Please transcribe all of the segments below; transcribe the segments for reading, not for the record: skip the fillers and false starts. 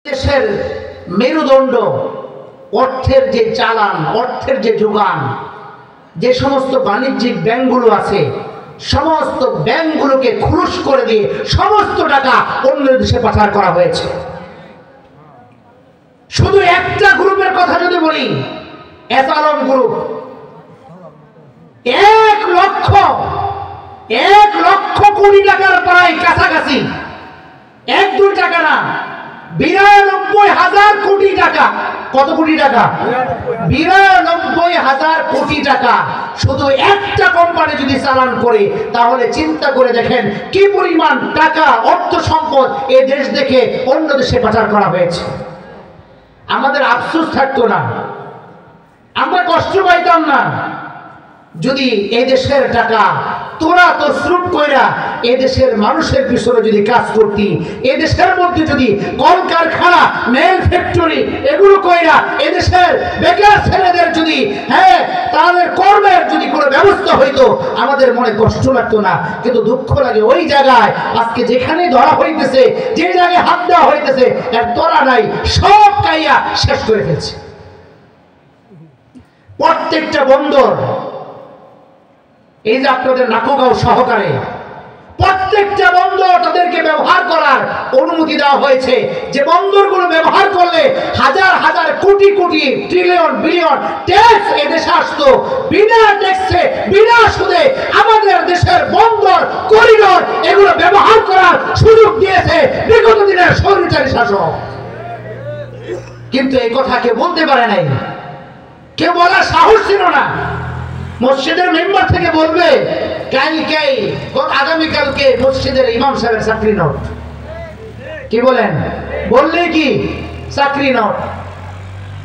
দেশের মেরুদণ্ড অর্থের যে চালান, অর্থের যে যোগান, যে সমস্ত বাণিজ্যিক ব্যাংকগুলো আছে সমস্ত ব্যাংকগুলোকে খুলস করে দিয়ে সমস্ত টাকা অন্য দেশে পাচার করা হয়েছে। শুধু একটা গ্রুপের কথা যদি বলি, এসালম গ্রুপ, 1 লক্ষ কোটি টাকার প্রায় কাছাকাছি, 1-2 টাকা না, 92,000 কোটি টাকা। কত কোটি টাকা? 92,000 কোটি টাকা শুধু একটা কোম্পানি যদি চালান করে, তাহলে চিন্তা করে দেখেন কি পরিমাণ টাকা, অর্থ সম্পদ এই দেশ থেকে অন্য দেশে পাচার করা হয়েছে। আমাদের আফসোস থাকতো না, আমরা কষ্ট পাইতাম না যদি এই দেশের টাকা তোরা তসরুপ কইরা এই দেশের মানুষের পিছনে যদি কাজ করতি, এই দেশের মধ্যে যদি কলকারখানা, মেল ফ্যাক্টরি এগুলো কইরা এই দেশের বেকার ছেলেদের যদি তাদের কর্মের যদি কোনো ব্যবস্থা হইতো, আমাদের মনে কষ্ট লাগতো না। কিন্তু দুঃখ লাগে ওই জায়গায় আজকে যেখানে ধরা হইতেছে, যে জায়গায় হাত দেওয়া হইতেছে, এর ধরা নাই, সব কাইয়া শেষ করে ফেলছে। প্রত্যেকটা বন্দর, এই যে আপনাদের নাকগাঁও সহকারে প্রত্যেকটা বন্দর তাদেরকে ব্যবহার করার অনুমতি দেওয়া হয়েছে, যে বন্দরগুলো ব্যবহার করলে হাজার হাজার crore crore trillion billion tax এদেশে আসতো, বিনা ট্যাক্সে বিনা সুদে আমাদের দেশের বন্দর করিডোর এগুলো ব্যবহার করার সুযোগ দিয়েছে বিগত দিনের স্বৈরাচারী শাসক। কিন্তু এই কথা কেউ বলতে পারে নাই, কেউ বলার সাহস ছিল না। মসজিদের মেম্বার থেকে বলবে আগামীকালকে মসজিদের ইমাম সাহেবের চাকরি নোট, কি বলেন? বললে কি চাকরি নোট?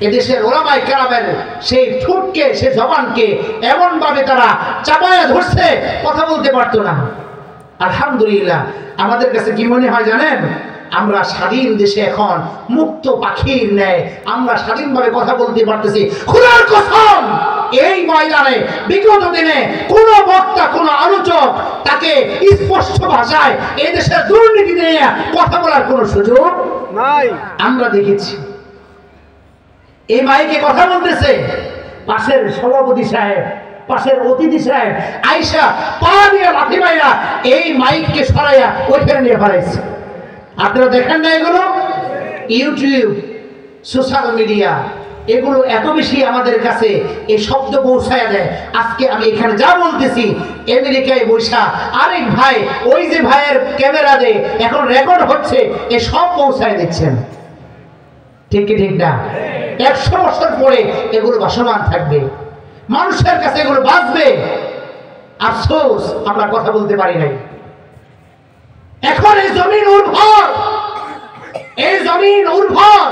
এদেশের ওলামায়ে কেরামের সেই ঠোঁটকে, সেই জবানকে এমন ভাবে তারা চাপায়া ধরছে, কথা বলতে পারতো না। আলহামদুলিল্লাহ, আমাদের কাছে কি মনে হয় জানেন? আমরা স্বাধীন দেশে এখন মুক্ত পাখির ন্যায় আমরা স্বাধীনভাবে কথা বলতে পারতেছি। খোদার কসম, এই ময়দানে বিগত দিনে কোন বক্তা, কোন আলোচক তাকে স্পষ্ট ভাষায় এই দেশের দুর্নীতি নিয়ে কথা বলার কোন সুযোগ নাই। আমরা দেখেছি এই মাইকে কথা বলতেছে, পাশের সভাপতি সাহেব, পাশের অতিথি সাহেব আইসা পা দিয়ে লাথি মাইরা এই মাইককে সরাইয়া ওইখানে নিয়ে ফেলাইছে। আপনারা দেখেন না এগুলো? ইউটিউব, সোশ্যাল মিডিয়া এগুলো এত বেশি আমাদের কাছে এই শব্দ পৌঁছায় দেয়। আজকে আমি এখানে যা বলতেছি, আমেরিকায় বৈশা আরেক ভাই, ওই যে ভাইয়ের ক্যামেরা দিয়ে এখন রেকর্ড হচ্ছে, এ সব পৌঁছায় দিচ্ছেন। ঠিক কি ঠিক না? 100 বছর পরে এগুলো ভাসমান থাকবে, মানুষের কাছে এগুলো বাঁচবে। আফসোস আমরা কথা বলতে পারি নাই। এখন এই জমিন উর্বর, এই জমিন উর্বর,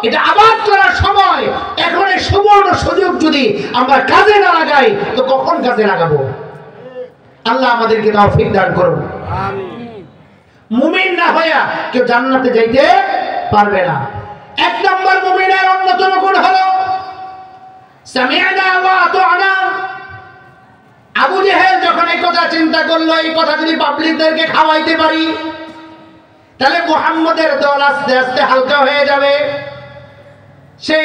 এটা আবাদ করার সময়। এখন এই সুবর্ণ সুযোগ যদি আমরা কাজে না লাগাই, তো কখন কাজে লাগাবো? আল্লাহ আমাদেরকে তৌফিক দান করুন। মুমিন না হইয়া কেউ জান্নাতে যাইতে পারবে না। 1 নম্বর মুমিনের অন্যতম গুণ হলো সামি'না ওয়া আতা'না। আবু জেহেল যখন এই কথা চিন্তা করলো, এই কথা যদি পাবলিকদেরকে খাওয়াইতে পারি, তাহলে মুহাম্মদের দল আস্তে আস্তে হালকা হয়ে যাবে। সেই